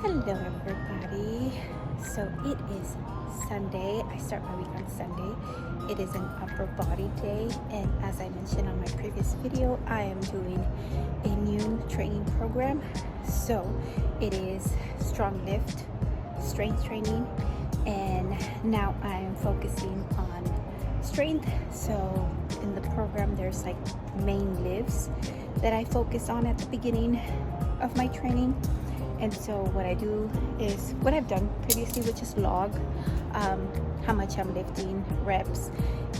Hello, everybody. So it is Sunday. I start my week on Sunday. It is an upper body day, and as I mentioned on my previous video, I am doing a new training program. So it is strong lift, strength training, and now I am focusing on strength. So in the program, there's like main lifts that I focus on at the beginning of my training. And so what I do is what I've done previously, which is log how much I'm lifting, reps,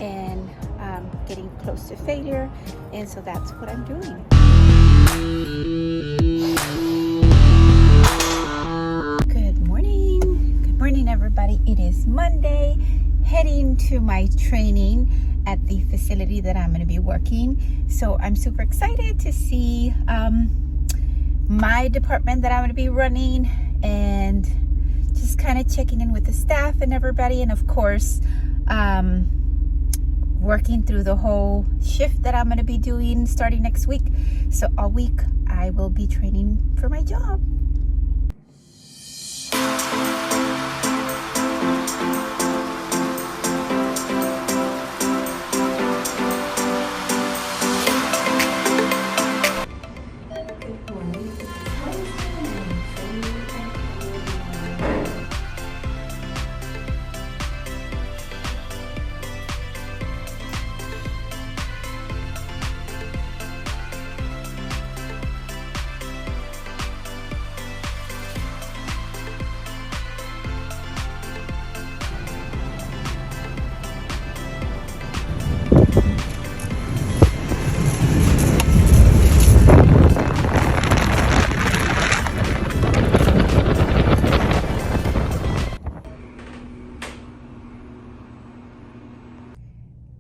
and getting close to failure. And so that's what I'm doing. Good morning. Good morning, everybody. It is Monday, heading to my training at the facility that I'm going to be working. So I'm super excited to see my department that I'm going to be running, and just kind of checking in with the staff and everybody, and of course working through the whole shift that I'm going to be doing starting next week. So all week I will be training for my job.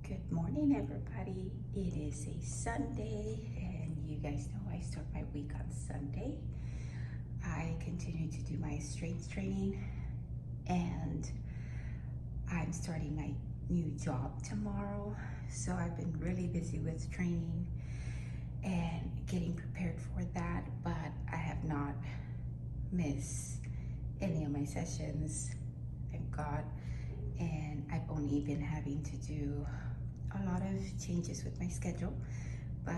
Good morning, everybody. It is a Sunday, and you guys know I start my week on Sunday. I continue to do my strength training, and I'm starting my new job tomorrow. So I've been really busy with training and getting prepared for that, but I have not missed any of my sessions, thank God. And I've only been having to do a lot of changes with my schedule, but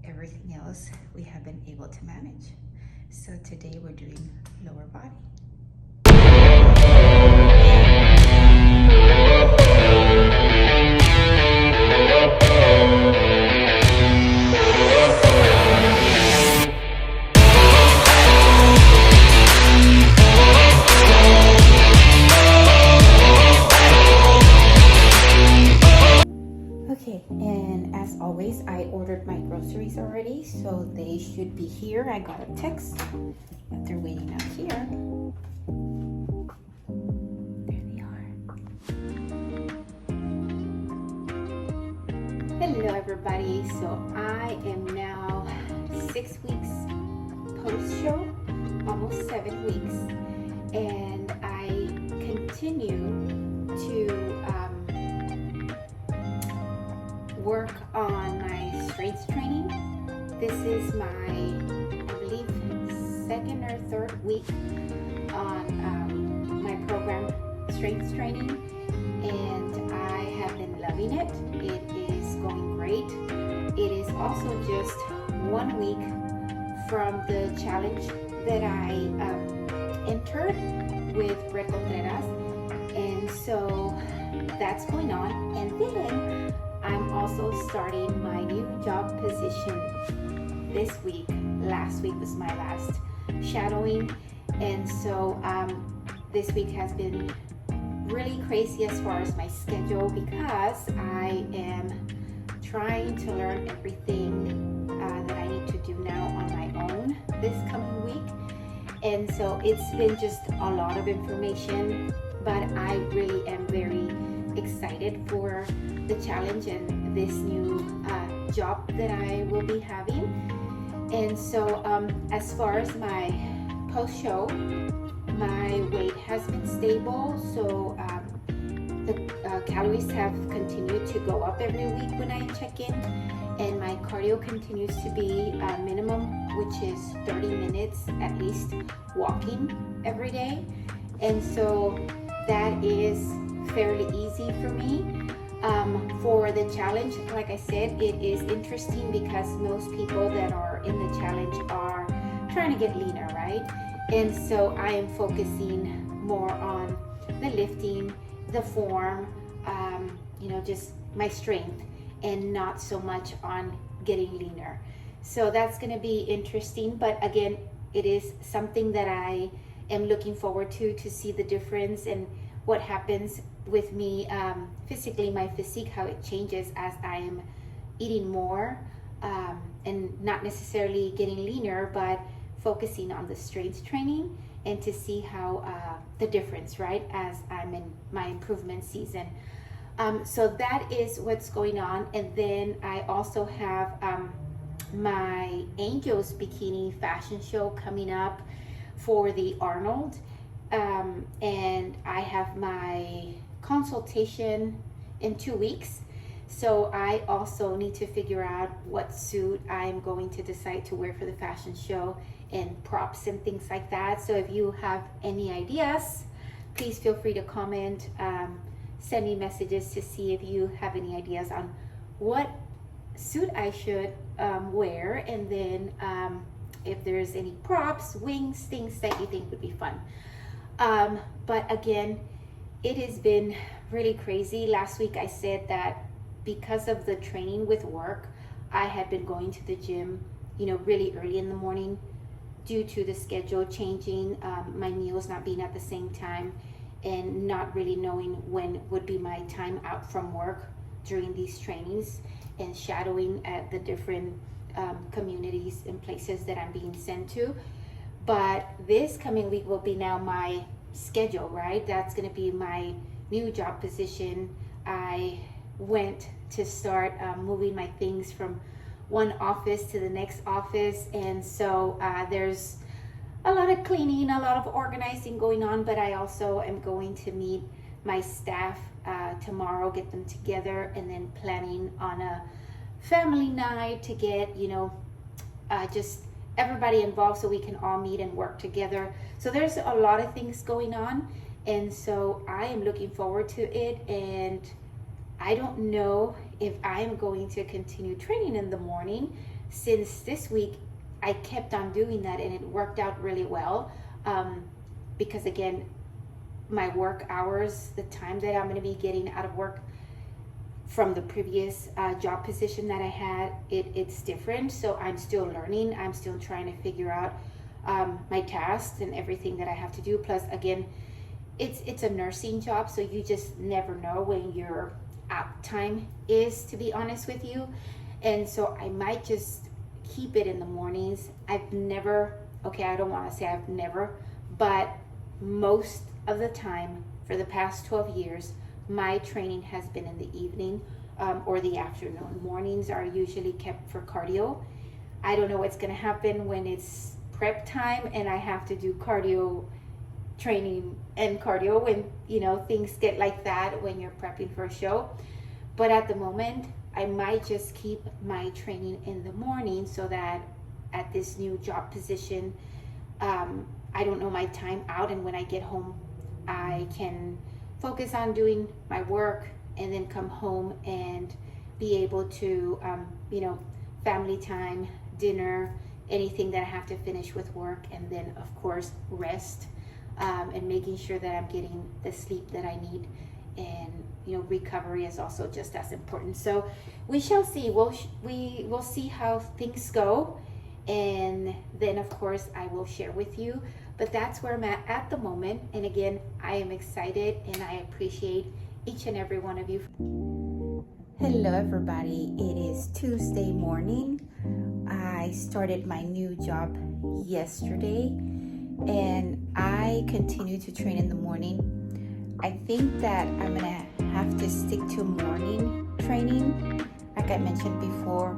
everything else we have been able to manage. So today we're doing lower body. Okay, and as always, I ordered my groceries already, so they should be here. I got a text that they're waiting out here. There they are. Hello, everybody. So I am now 6 weeks post-show, almost 7 weeks, and I continue to work on my strength training. This is my, I believe, second or third week on my program, strength training, and I have been loving it. It is going great. It is also just 1 week from the challenge that I entered with Red Contreras, and so that's going on. And then I'm also starting my new job position this week. Last week was my last shadowing, and so this week has been really crazy as far as my schedule, because I am trying to learn everything that I need to do now on my own this coming week. And so it's been just a lot of information, but I really am very excited for the challenge and this new job that I will be having. And so as far as my post-show, my weight has been stable, so the calories have continued to go up every week when I check in, and my cardio continues to be minimum, which is 30 minutes at least walking every day. And so that is fairly easy for me. For the challenge, like I said, it is interesting because most people that are in the challenge are trying to get leaner, right? And so I am focusing more on the lifting, the form, just my strength, and not so much on getting leaner. So that's going to be interesting. But again, it is something that I am looking forward to see the difference and what happens with me physically, my physique, how it changes as I am eating more, and not necessarily getting leaner, but focusing on the strength training, and to see how the difference, right, as I'm in my improvement season. So that is what's going on. And then I also have my Angels Bikini fashion show coming up for the Arnold. And I have my consultation in 2 weeks. So I also need to figure out what suit I'm going to decide to wear for the fashion show, and props and things like that. So if you have any ideas, please feel free to comment, send me messages to see if you have any ideas on what suit I should wear, and then if there's any props, wings, things that you think would be fun. But again, it has been really crazy. Last week I said that because of the training with work, I had been going to the gym, really early in the morning due to the schedule changing, my meals not being at the same time, and not really knowing when would be my time out from work during these trainings, and shadowing at the different communities and places that I'm being sent to. But this coming week will be now my schedule, right? That's going to be my new job position. I went to start moving my things from one office to the next office, and so there's a lot of cleaning, a lot of organizing going on. But I also am going to meet my staff tomorrow, get them together, and then planning on a family night to get just everybody involved so we can all meet and work together. So there's a lot of things going on, and so I am looking forward to it. And I don't know if I am going to continue training in the morning, since this week I kept on doing that and it worked out really well, because again, my work hours, the time that I'm going to be getting out of work from the previous job position that I had, it's different. So I'm still learning. I'm still trying to figure out my tasks and everything that I have to do. Plus, again, it's a nursing job, so you just never know when your out time is, to be honest with you. And so I might just keep it in the mornings. I don't want to say I've never, but most of the time for the past 12 years, my training has been in the evening or the afternoon. Mornings are usually kept for cardio. I don't know what's going to happen when it's prep time and I have to do cardio training and cardio when things get like that when you're prepping for a show. But at the moment, I might just keep my training in the morning, so that at this new job position, I don't know my time out, and when I get home I can focus on doing my work and then come home and be able to family time, dinner, anything that I have to finish with work, and then of course rest, and making sure that I'm getting the sleep that I need. And recovery is also just as important. So we shall see. We will see how things go, and then of course I will share with you. But that's where I'm at the moment. And again, I am excited and I appreciate each and every one of you. Hello everybody, it is Tuesday morning. I started my new job yesterday and I continue to train in the morning. I think that I'm gonna have to stick to morning training. Like I mentioned before,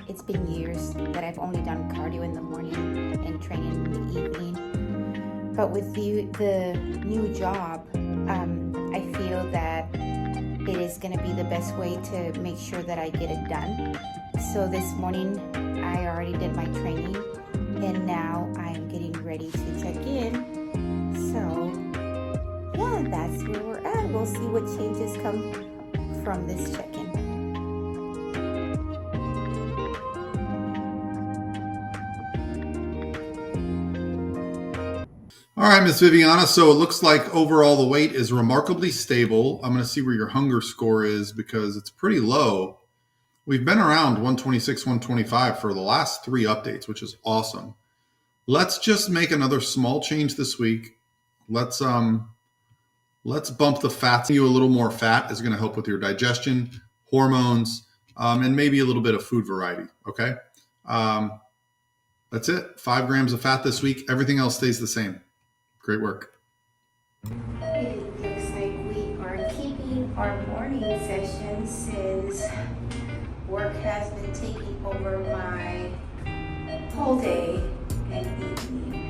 it's been years that I've only done cardio in the morning and training in the evening. But with the new job, I feel that it is going to be the best way to make sure that I get it done. So this morning, I already did my training, and now I'm getting ready to check in that's where we're at. We'll see what changes come from this check-in. All right, Miss Viviana. So it looks like overall the weight is remarkably stable. I'm going to see where your hunger score is because it's pretty low. We've been around 126, 125 for the last 3 updates, which is awesome. Let's just make another small change this week. Let's bump the fats. You a little more fat is going to help with your digestion, hormones, and maybe a little bit of food variety. Okay. That's it. 5 grams of fat this week. Everything else stays the same. Great work. It looks like we are keeping our morning session since work has been taking over my whole day and evening.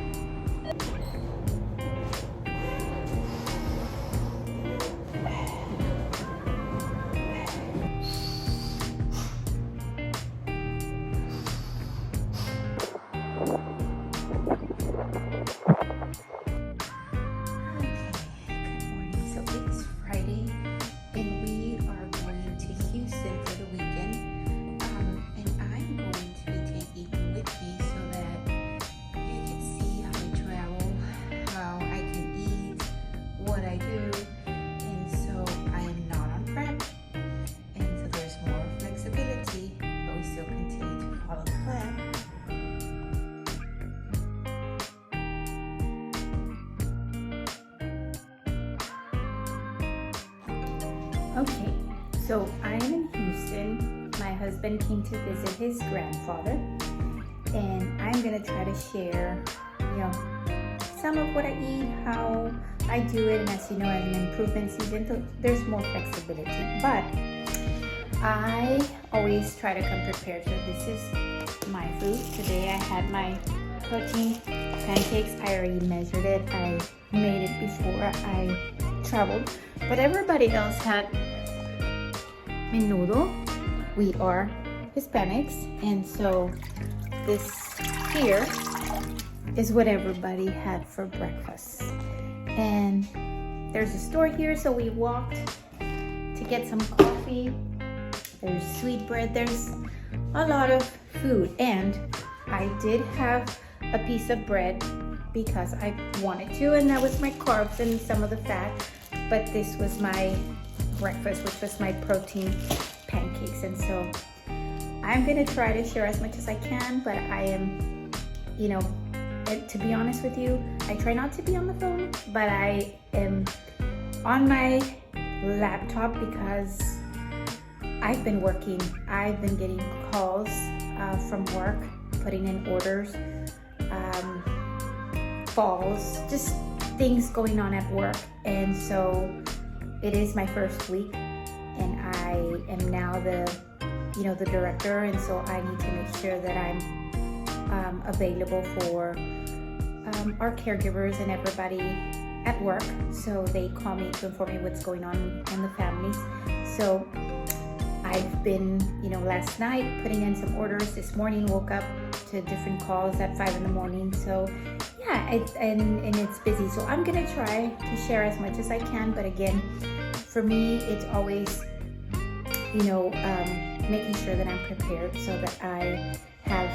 Okay, so I am in Houston. My husband came to visit his grandfather, and I'm gonna try to share, some of what I eat, how I do it, and as you know, as an improvement season, there's more flexibility. But I always try to come prepared. So this is my food. Today I had my protein pancakes. I already measured it. I made it before I traveled, but everybody else had menudo. We are Hispanics, and so this here is what everybody had for breakfast. And there's a store here, so we walked to get some coffee. There's sweet bread. There's a lot of food, and I did have a piece of bread because I wanted to, and that was my carbs and some of the fat. But this was my breakfast, which was my protein pancakes. And so I'm gonna try to share as much as I can, but I am, to be honest with you, I try not to be on the phone, but I am on my laptop because I've been working. I've been getting calls from work, putting in orders, falls, just things going on at work. And so it is my first week, and I am now the director, and so I need to make sure that I'm available for our caregivers and everybody at work. So they call me to inform me what's going on in the families. So I've been, last night putting in some orders. This morning woke up to different calls at 5 in the morning. So yeah, and it's busy. So I'm gonna try to share as much as I can. But again, for me, it's always, making sure that I'm prepared so that I have,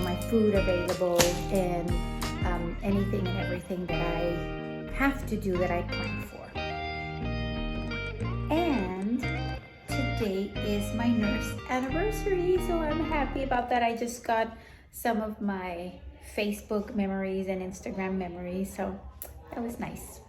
my food available and anything and everything that I have to do that I plan for. And today is my nurse anniversary, so I'm happy about that. I just got some of my Facebook memories and Instagram memories, so that was nice.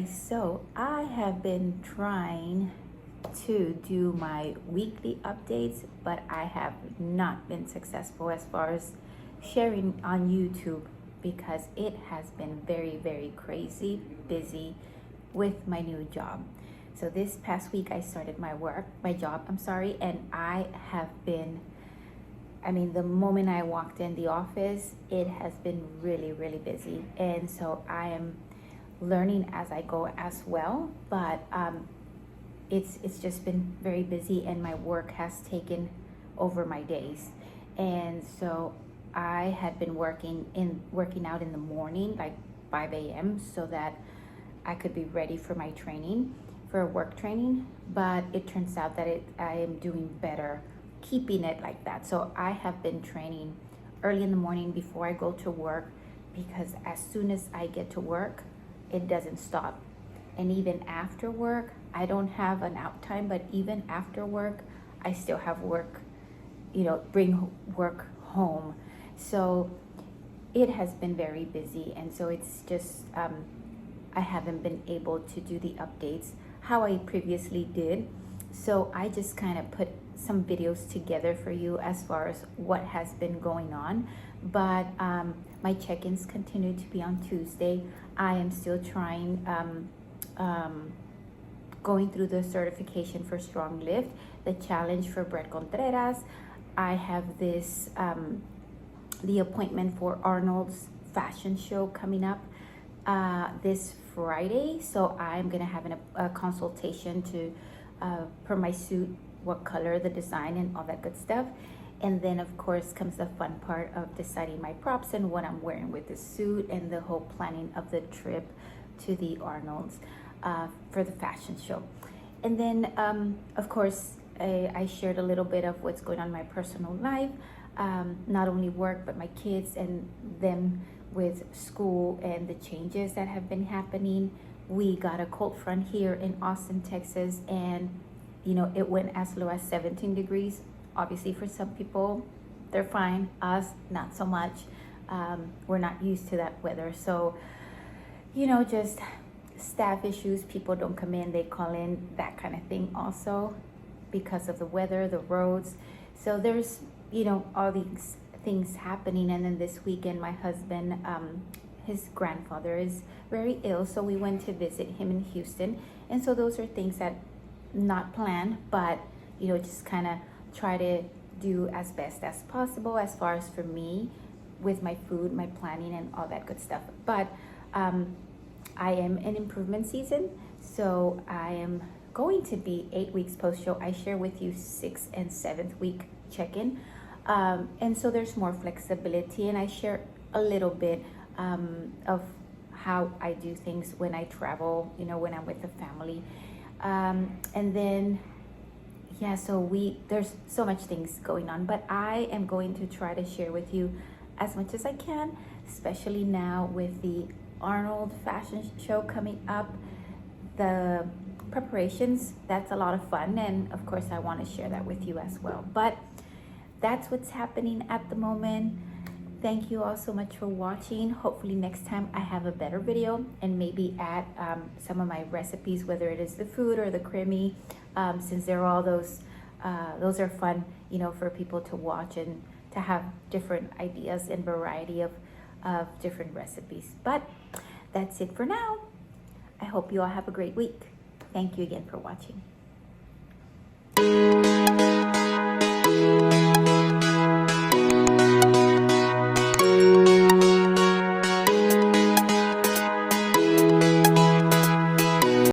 so I have been trying to do my weekly updates, but I have not been successful as far as sharing on YouTube because it has been very, very crazy busy with my new job. So this past week I started my job, and I have been, the moment I walked in the office, it has been really, really busy. And so I am learning as I go as well, but it's just been very busy, and my work has taken over my days. And so I had been working out in the morning, like 5 a.m., so that I could be ready for my training, for work training. But it turns out that I am doing better keeping it like that. So I have been training early in the morning before I go to work, because as soon as I get to work, it doesn't stop. And even after work, I don't have an out time, but even after work, I still have work, bring work home. So it has been very busy. And so it's just, I haven't been able to do the updates how I previously did. So I just kind of put some videos together for you as far as what has been going on. But my check-ins continue to be on Tuesday. I am still trying, going through the certification for Strong Lift, the challenge for Brett Contreras. I have this, the appointment for Arnold's fashion show coming up this Friday. So I'm gonna have a consultation to per my suit, what color, the design, and all that good stuff. And then of course comes the fun part of deciding my props and what I'm wearing with the suit, and the whole planning of the trip to the Arnold's for the fashion show. And then of course I shared a little bit of what's going on in my personal life, not only work but my kids and them with school and the changes that have been happening. We got a cold front here in Austin, Texas, and it went as low as 17 degrees. Obviously for some people they're fine, us not so much. We're not used to that weather. So just staff issues, people don't come in, they call in, that kind of thing also because of the weather, the roads. So there's all these things happening. And then this weekend my husband, his grandfather is very ill, so we went to visit him in Houston. And so those are things that not planned, but just kind of try to do as best as possible as far as for me with my food, my planning, and all that good stuff. But I am in improvement season, so I am going to be 8 weeks post-show. I share with you 6th and 7th week check-in, and so there's more flexibility, and I share a little bit of how I do things when I travel, when I'm with the family. And then so there's so much things going on, but I am going to try to share with you as much as I can, especially now with the Arnold fashion show coming up. The preparations, that's a lot of fun, and of course I want to share that with you as well. But that's what's happening at the moment. Thank you all so much for watching. Hopefully next time I have a better video and maybe add some of my recipes, whether it is the food or the creamy, since they're all those are fun, for people to watch and to have different ideas and variety of different recipes. But that's it for now. I hope you all have a great week. Thank you again for watching.